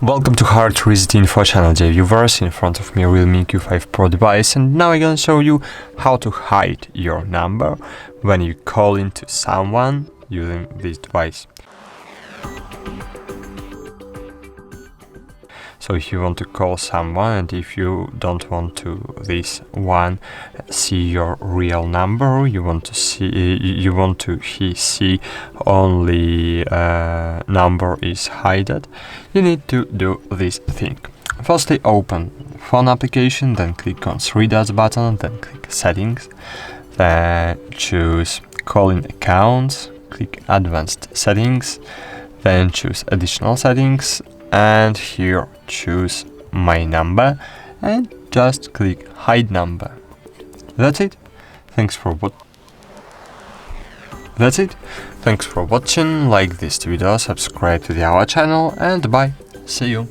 Welcome to HardReset.Info channel, dear viewers. In front of me Realme Q5 Pro device, and now I'm gonna show you how to hide your number when you call into someone using this device. So if you want to call someone and if you don't want to this one see your real number, you want to he see only number is hidden, you need to do this thing. Firstly, open phone application, then click on three dots button, then click settings, then choose calling accounts, click advanced settings, then choose additional settings, and here choose my number and just click hide number. That's it. Thanks for watching. Like this video, subscribe to our channel, and bye. See you.